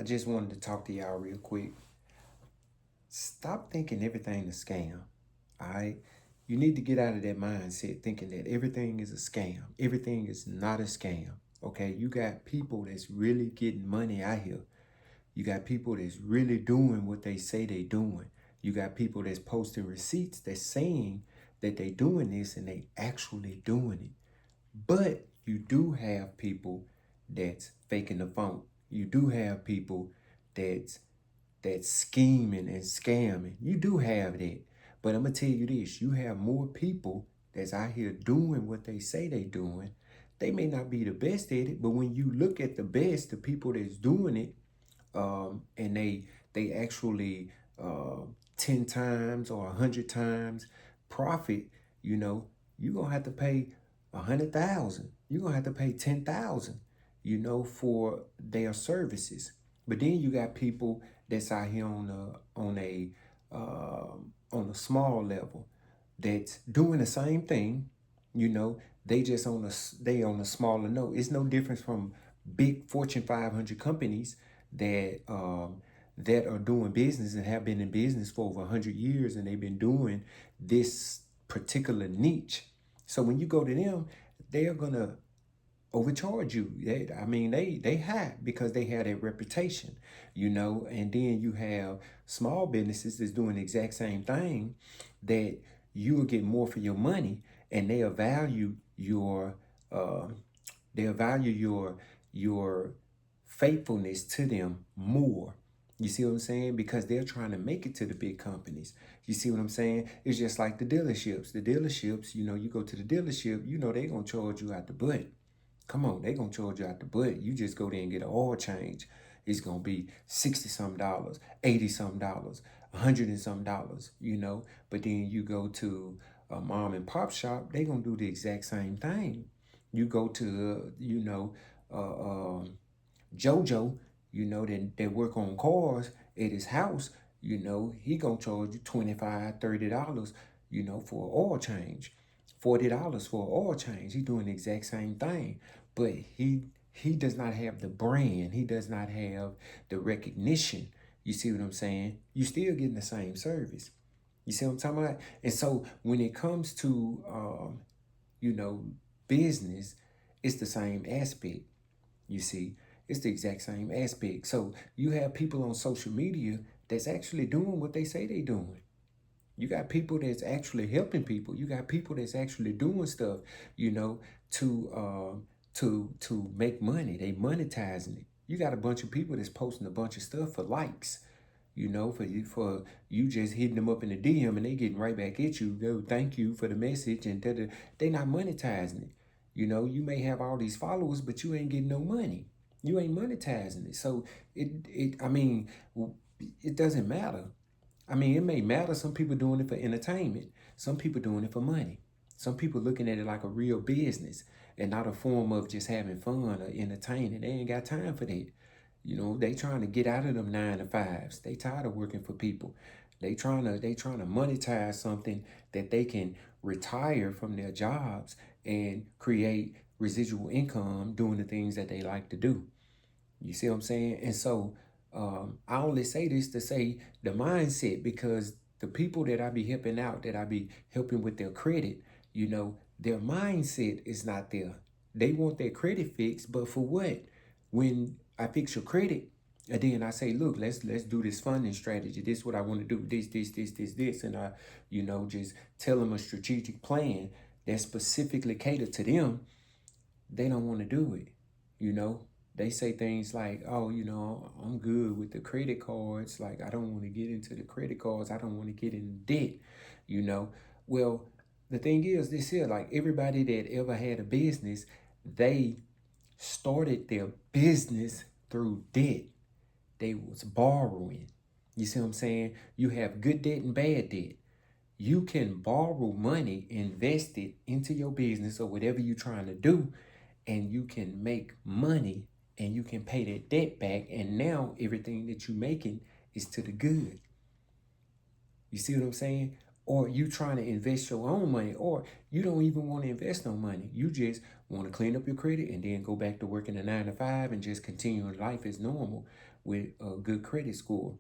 I just wanted to talk to y'all real quick. Stop thinking everything is a scam. All right. You need to get out of that mindset thinking that everything is a scam. Everything is not a scam. Okay. You got people that's really getting money out here. You got people that's really doing what they say they doing. You got people that's posting receipts that's saying that they doing this and they actually doing it. But you do have people that's faking the funk. You do have people that's scheming and scamming. You do have that. But I'm gonna tell you this, you have more people that's out here doing what they say they doing. They may not be the best at it, but when you look at the best, the people that's doing it, and they actually 10 times or 100 times profit, you know, you're gonna have to pay 100,000. You're gonna have to pay 10,000, for their services. But then you got people that's out here on a small level that's doing the same thing. They just on a smaller note. It's no difference from big Fortune 500 companies that are doing business and have been in business for over 100 years, and they've been doing this particular niche. So when you go to them, they are gonna overcharge you. They high because they have that reputation, and then you have small businesses that's doing the exact same thing that you will get more for your money, and uh, they'll value your faithfulness to them more. You see what I'm saying? Because they're trying to make it to the big companies. You see what I'm saying? It's just like the dealerships. The dealerships, you go to the dealership, they're going to charge you out the butt. Come on, they're going to charge you out the butt. You just go there and get an oil change. It's going to be 60 some dollars, 80 some dollars, 100 and some dollars, But then you go to a mom and pop shop, they're going to do the exact same thing. You go to, JoJo, that work on cars at his house, he gonna charge you $25, $30, for an oil change, $40 for an oil change. He doing the exact same thing, but he does not have the brand. He does not have the recognition. You see what I'm saying? You still getting the same service. You see what I'm talking about? And so when it comes to you know, business, it's the same aspect. You see, it's the exact same aspect. So you have people on social media that's actually doing what they say they doing. You got people that's actually helping people. You got people that's actually doing stuff, you know, to make money. They monetizing it. You got a bunch of people that's posting a bunch of stuff for likes, for you just hitting them up in the DM and they getting right back at you. Go, thank you for the message, and they not monetizing it. You may have all these followers, but you ain't getting no money. You ain't monetizing it. So it doesn't matter. It may matter. Some people doing it for entertainment. Some people doing it for money. Some people looking at it like a real business and not a form of just having fun or entertaining. They ain't got time for that. They trying to get out of them 9 to 5s. They tired of working for people. They trying to monetize something that they can retire from their jobs and create residual income doing the things that they like to do. You see what I'm saying? And so I only say this to say the mindset, because the people that I be helping out, that I be helping with their credit, their mindset is not there. They want their credit fixed, but for what? When I fix your credit, and then I say, look, let's do this funding strategy. This is what I want to do. This, and I, just tell them a strategic plan that specifically catered to them. They don't want to do it. You know, they say things like, oh, I'm good with the credit cards. Like, I don't want to get into the credit cards. I don't want to get in debt, you know. Well, the thing is this here, like everybody that ever had a business, they started their business through debt. They was borrowing. You see what I'm saying? You have good debt and bad debt. You can borrow money, invest it into your business or whatever you're trying to do, and you can make money and you can pay that debt back. And now everything that you're making is to the good. You see what I'm saying? Or you trying to invest your own money, or you don't even want to invest no money. You just want to clean up your credit and then go back to working a 9 to 5 and just continue life as normal. with a good credit score.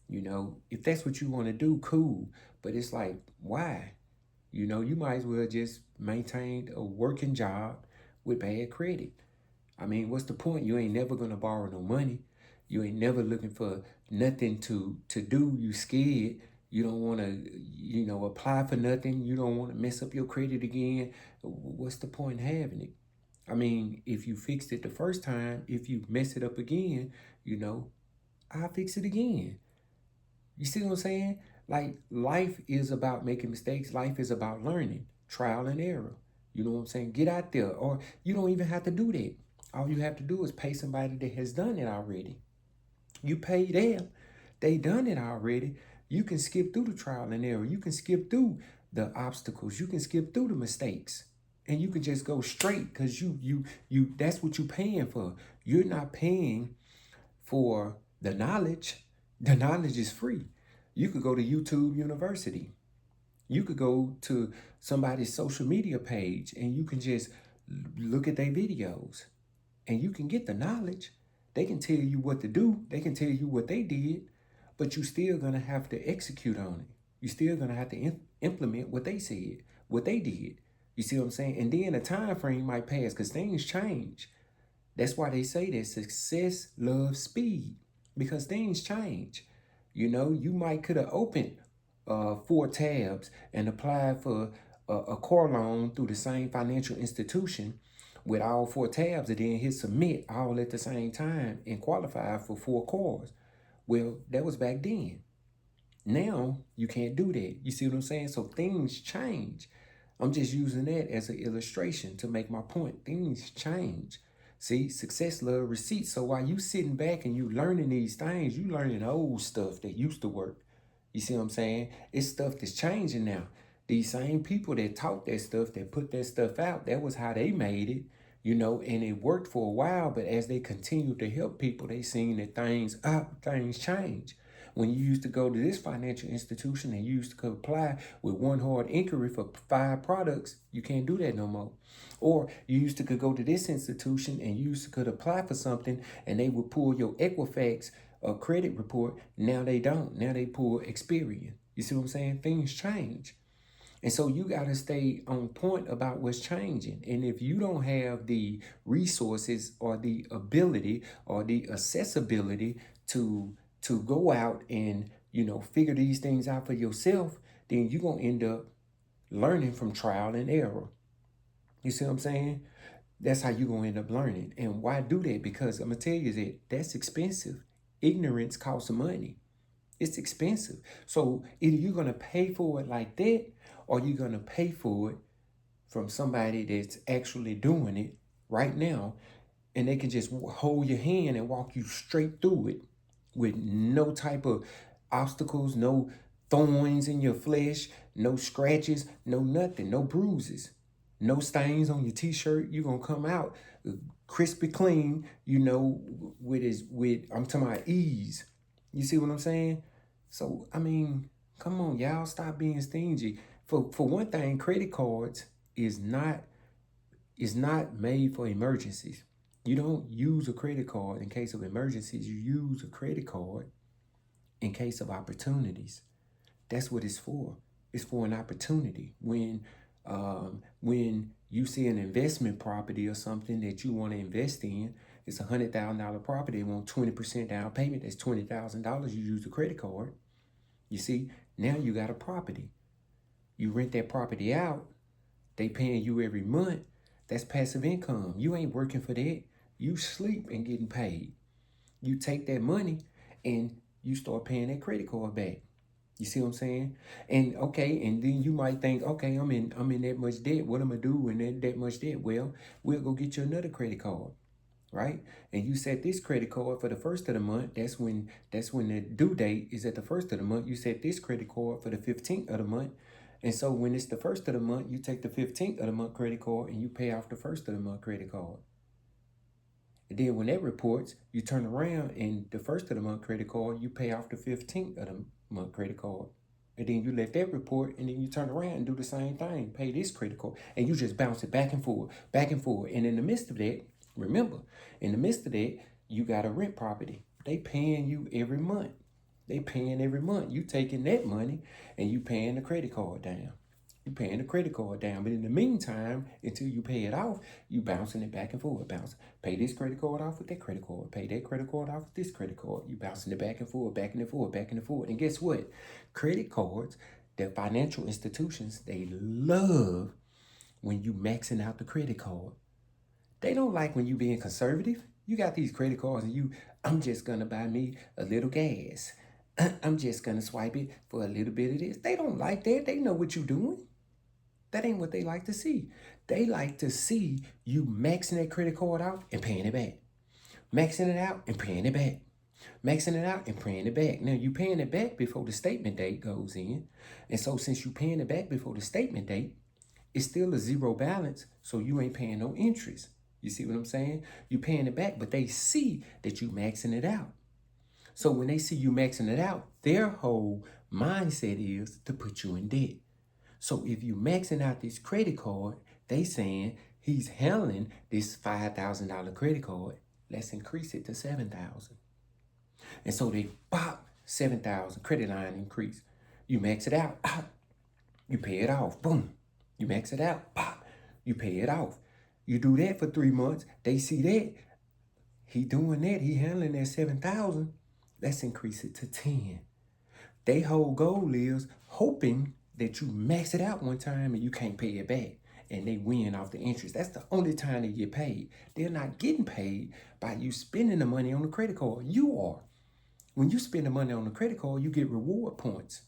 You know, if that's what you want to do, cool. But it's like, why? You know, you might as well just maintain a working job with bad credit. I mean, what's the point? You ain't never gonna borrow no money. You ain't never looking for nothing to do. You scared. You don't want to, apply for nothing. You don't want to mess up your credit again. What's the point in having it? I mean, if you fixed it the first time, if you mess it up again, I'll fix it again. You see what I'm saying? Like, life is about making mistakes. Life is about learning, trial and error. You know what I'm saying? Get out there. Or you don't even have to do that. All you have to do is pay somebody that has done it already. You pay them. They done it already. You can skip through the trial and error. You can skip through the obstacles. You can skip through the mistakes. And you can just go straight because you that's what you're paying for. You're not paying for the knowledge. The knowledge is free. You could go to YouTube University. You could go to somebody's social media page and you can just look at their videos and you can get the knowledge. They can tell you what to do. They can tell you what they did, but you still gonna have to execute on it. You still gonna have to implement what they said, what they did. You see what I'm saying? And then a time frame might pass because things change. That's why they say that success loves speed because things change. You know, you might could have opened 4 tabs and applied for a car loan through the same financial institution with all 4 tabs and then hit submit all at the same time and qualify for 4 cars. Well, that was back then. Now you can't do that. You see what I'm saying? So things change. I'm just using that as an illustration to make my point. Things change. See, success love receipts. So while you sitting back and you learning these things, you learning old stuff that used to work. You see what I'm saying? It's stuff that's changing now. These same people that taught that stuff, that put that stuff out, that was how they made it, and it worked for a while. But as they continued to help people, they seen that things change. When you used to go to this financial institution and you used to apply with one hard inquiry for 5 products, you can't do that no more. Or you used to could go to this institution and you used to could apply for something and they would pull your Equifax credit report. Now they don't. Now they pull Experian. You see what I'm saying? Things change. And so you got to stay on point about what's changing. And if you don't have the resources or the ability or the accessibility to go out and, figure these things out for yourself, then you're going to end up learning from trial and error. You see what I'm saying? That's how you're going to end up learning. And why do that? Because I'm going to tell you that that's expensive. Ignorance costs money. It's expensive. So either you're going to pay for it like that or you're going to pay for it from somebody that's actually doing it right now. And they can just hold your hand and walk you straight through it with no type of obstacles, no thorns in your flesh, no scratches, no nothing, no bruises, no stains on your t-shirt. You're going to come out crispy clean, with I'm talking about ease. You see what I'm saying? So, I mean, come on, y'all, stop being stingy. For one thing, credit cards is not made for emergencies. You don't use a credit card in case of emergencies. You use a credit card in case of opportunities. That's what it's for. It's for an opportunity. When you see an investment property or something that you want to invest in, it's a $100,000 property. They want 20% down payment. That's $20,000. You use the credit card. You see, now you got a property. You rent that property out. They paying you every month. That's passive income. You ain't working for that. You sleep and getting paid. You take that money and you start paying that credit card back. You see what I'm saying? And okay, and then you might think, okay, I'm in that much debt. What am I do in that much debt? Well, we'll go get you another credit card, right? And you set this credit card for the first of the month. That's when the due date is at the first of the month. You set this credit card for the 15th of the month. And so when it's the first of the month, you take the 15th of the month credit card and you pay off the first of the month credit card. And then when that reports, you turn around and the first of the month credit card, you pay off the 15th of the month credit card. And then you let that report and then you turn around and do the same thing, pay this credit card. And you just bounce it back and forth, back and forth. And in the midst of that, remember, in the midst of that, you got a rent property. They paying you every month. They paying every month. You taking that money and you paying the credit card down. You paying the credit card down. But in the meantime, until you pay it off, you bouncing it back and forth. Bounce. Pay this credit card off with that credit card. Pay that credit card off with this credit card. You bouncing it back and forth, back and forth, back and forth. And guess what? Credit cards, the financial institutions, they love when you maxing out the credit card. They don't like when you being conservative. You got these credit cards and I'm just gonna buy me a little gas. I'm just gonna swipe it for a little bit of this. They don't like that. They know what you're doing. That ain't what they like to see. They like to see you maxing that credit card out and paying it back. Maxing it out and paying it back. Maxing it out and paying it back. Now, you paying it back before the statement date goes in. And so since you paying it back before the statement date, it's still a zero balance, so you ain't paying no interest. You see what I'm saying? You paying it back, but they see that you maxing it out. So when they see you maxing it out, their whole mindset is to put you in debt. So if you maxing out this credit card, they saying he's handling this $5,000 credit card. Let's increase it to $7,000. And so they pop $7,000 credit line increase. You max it out, you pay it off. Boom. You max it out, pop, you pay it off. You do that for 3 months. They see that he doing that. He handling that 7,000. Let's increase it to 10. They whole goal is hoping that you max it out one time and you can't pay it back. And they win off the interest. That's the only time they get paid. They're not getting paid by you spending the money on the credit card. You are. When you spend the money on the credit card, you get reward points.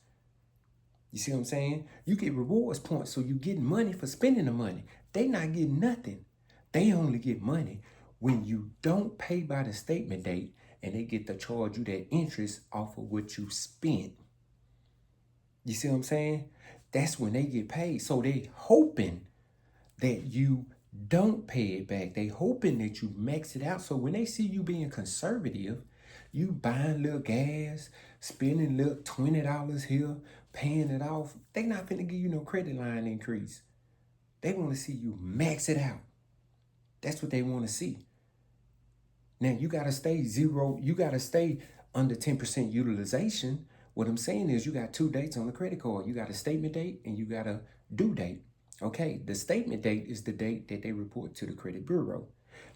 You see what I'm saying? You get rewards points, so you get money for spending the money. They not getting nothing. They only get money when you don't pay by the statement date and they get to charge you that interest off of what you spent. You see what I'm saying? That's when they get paid. So they hoping that you don't pay it back. They hoping that you max it out. So when they see you being conservative, you buying little gas, spending little $20 here, paying it off, they not finna give you no credit line increase. They want to see you max it out. That's what they want to see. Now, you got to stay zero. You got to stay under 10% utilization. What I'm saying is you got 2 dates on the credit card. You got a statement date and you got a due date. Okay, the statement date is the date that they report to the credit bureau.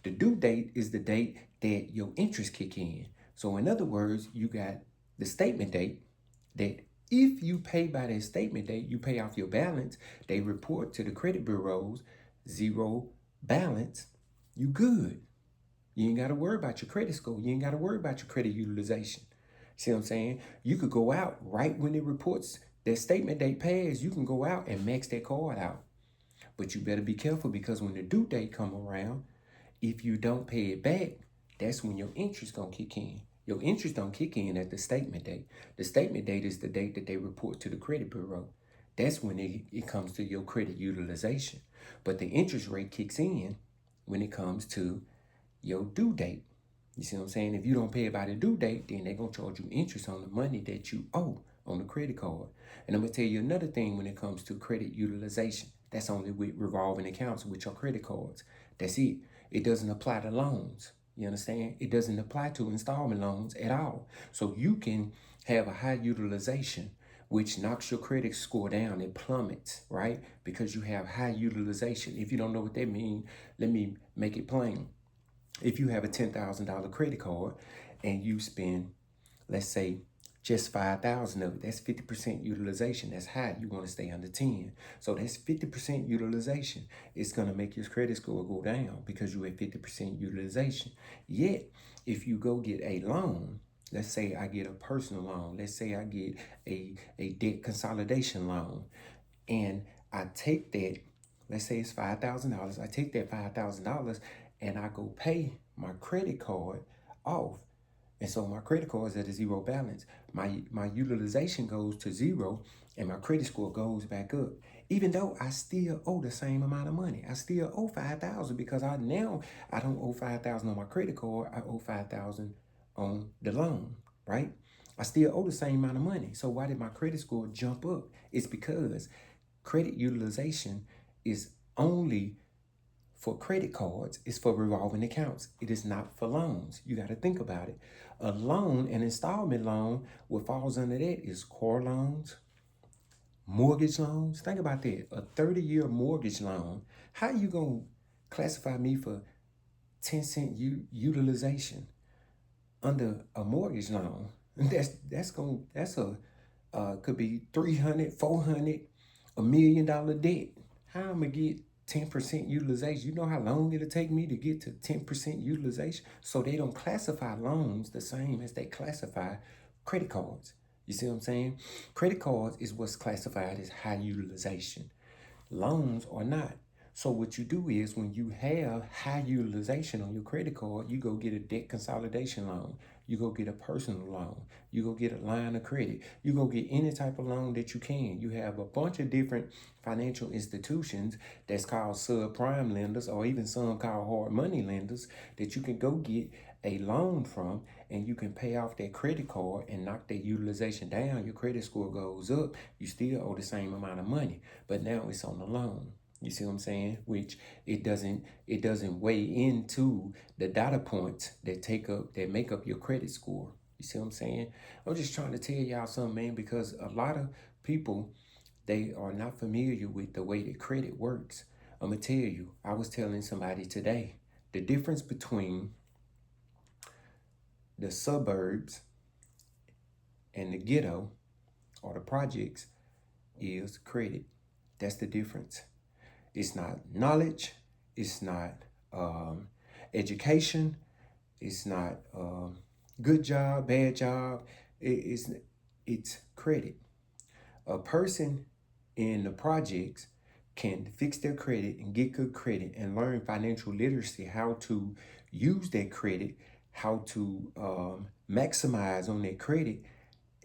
The due date is the date that your interest kick in. So in other words, you got the statement date that if you pay by that statement date, you pay off your balance, they report to the credit bureaus, zero balance, you good. You ain't got to worry about your credit score. You ain't got to worry about your credit utilization. See what I'm saying? You could go out right when it reports that statement date passed, you can go out and max that card out. But you better be careful because when the due date come around, if you don't pay it back, that's when your interest gonna kick in. Your interest don't kick in at the statement date. The statement date is the date that they report to the credit bureau. That's when it comes to your credit utilization. But the interest rate kicks in when it comes to your due date. You see what I'm saying? If you don't pay it by the due date, then they're going to charge you interest on the money that you owe on the credit card. And I'm going to tell you another thing when it comes to credit utilization. That's only with revolving accounts with your credit cards. That's it. It doesn't apply to loans. You understand? It doesn't apply to installment loans at all. So you can have a high utilization, which knocks your credit score down. It plummets, right? Because you have high utilization. If you don't know what that means, let me make it plain. If you have a $10,000 credit card and you spend, let's say, just 5,000 of it, that's 50% utilization. That's high. You want to stay under 10. So that's 50% utilization. It's going to make your credit score go down because you have 50% utilization. Yet, if you go get a loan, let's say I get a personal loan. Let's say I get a debt consolidation loan. And I take that, let's say it's $5,000. I take that $5,000 and I go pay my credit card off. And so my credit card is at a zero balance. My utilization goes to zero and my credit score goes back up. Even though I still owe the same amount of money. I still owe $5,000 because I don't owe $5,000 on my credit card. I owe $5,000 on the loan, right? I still owe the same amount of money. So why did my credit score jump up? It's because credit utilization is only for credit cards. It's for revolving accounts. It is not for loans. You got to think about it. A loan, an installment loan, what falls under that is car loans, mortgage loans. Think about that. A 30-year mortgage loan. How you going to classify me for 10-cent utilization under a mortgage loan? That's a could be 300, 400, $1 million debt. How I'm gonna get 10% utilization? You know how long it'll take me to get to 10% utilization? So they don't classify loans the same as they classify credit cards. You see what I'm saying? Credit cards is what's classified as high utilization. Loans are not. So what you do is when you have high utilization on your credit card, you go get a debt consolidation loan. You go get a personal loan. You go get a line of credit. You go get any type of loan that you can. You have a bunch of different financial institutions that's called subprime lenders, or even some called hard money lenders, that you can go get a loan from, and you can pay off that credit card and knock that utilization down. Your credit score goes up. You still owe the same amount of money, but now it's on the loan. You see what I'm saying? Which it doesn't weigh into the data points that make up your credit score. You see what I'm saying? I'm just trying to tell y'all something, man, because a lot of people, they are not familiar with the way that credit works. I'm gonna tell you, I was telling somebody today, the difference between the suburbs and the ghetto or the projects is credit. That's the difference. It's not knowledge. It's not education. It's not good job, bad job. It's credit. A person in the projects can fix their credit and get good credit and learn financial literacy, how to use that credit, how to maximize on that credit,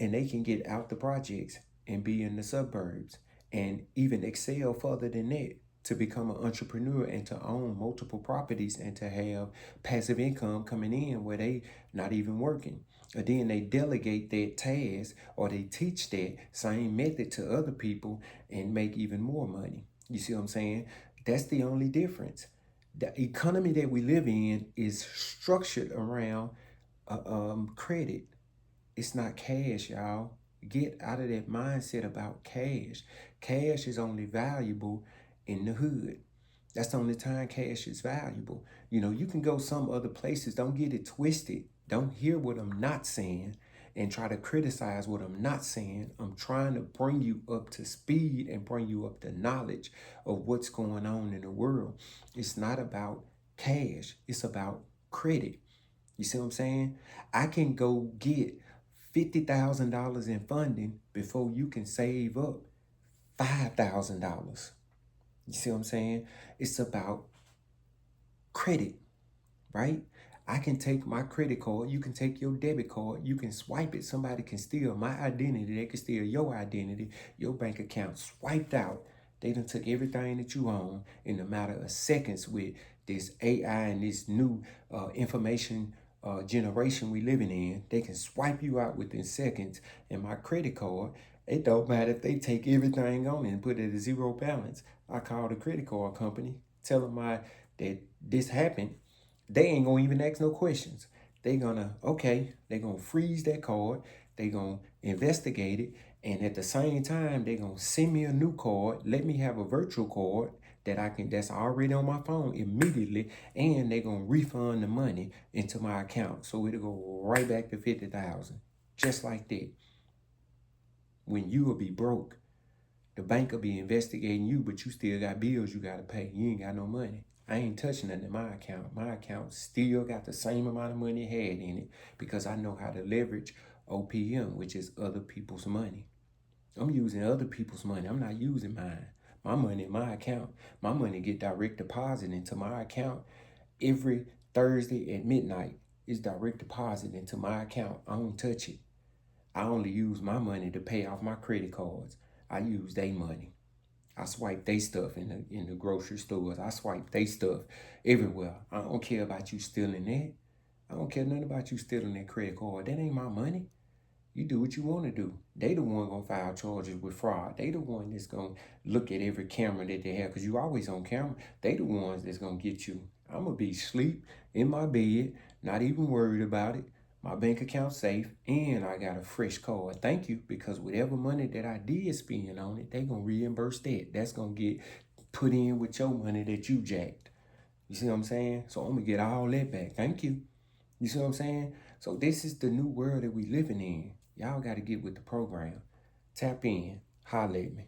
and they can get out the projects and be in the suburbs and even excel further than that, to become an entrepreneur and to own multiple properties and to have passive income coming in where they not even working. And then they delegate that task, or they teach that same method to other people and make even more money. You see what I'm saying? That's the only difference. The economy that we live in is structured around credit. It's not cash, y'all. Get out of that mindset about cash. Cash is only valuable in the hood. That's the only time cash is valuable. You know, you can go some other places. Don't get it twisted. Don't hear what I'm not saying and try to criticize what I'm not saying. I'm trying to bring you up to speed and bring you up to knowledge of what's going on in the world. It's not about cash. It's about credit. You see what I'm saying? I can go get $50,000 in funding before you can save up $5,000. You see what I'm saying? It's about credit, right? I can take my credit card. You can take your debit card. You can swipe it. Somebody can steal my identity. They can steal your identity, your bank account swiped out. They done took everything that you own in a matter of seconds with this AI and this new information generation we living in. They can swipe you out within seconds. And my credit card, it don't matter if they take everything on it and put it at a zero balance. I call the credit card company, tell them that this happened. They ain't gonna even ask no questions. They gonna freeze that card. They gonna investigate it, and at the same time, they gonna send me a new card. Let me have a virtual card that's already on my phone immediately, and they gonna refund the money into my account, so it'll go right back to 50,000, just like that. When you will be broke, the bank will be investigating you, but you still got bills you gotta pay. You ain't got no money. I ain't touching nothing in my account. My account still got the same amount of money it had in it, because I know how to leverage OPM, which is other people's money. I'm using other people's money. I'm not using mine. My money in my account. My money get direct deposit into my account every Thursday at midnight. It's direct deposit into my account. I don't touch it. I only use my money to pay off my credit cards. I use their money. I swipe they stuff in the grocery stores. I swipe they stuff everywhere. I don't care about you stealing that. I don't care nothing about you stealing that credit card. That ain't my money. You do what you want to do. They the one gonna file charges with fraud. They the one that's gonna look at every camera that they have, because you always on camera. They the ones that's gonna get you. I'm gonna be asleep in my bed, not even worried about it. My bank account safe, and I got a fresh card. Thank you, because whatever money that I did spend on it, they gonna reimburse that. That's gonna get put in with your money that you jacked. You see what I'm saying? So I'm gonna get all that back. Thank you. You see what I'm saying? So this is the new world that we living in. Y'all got to get with the program. Tap in. Holla at me.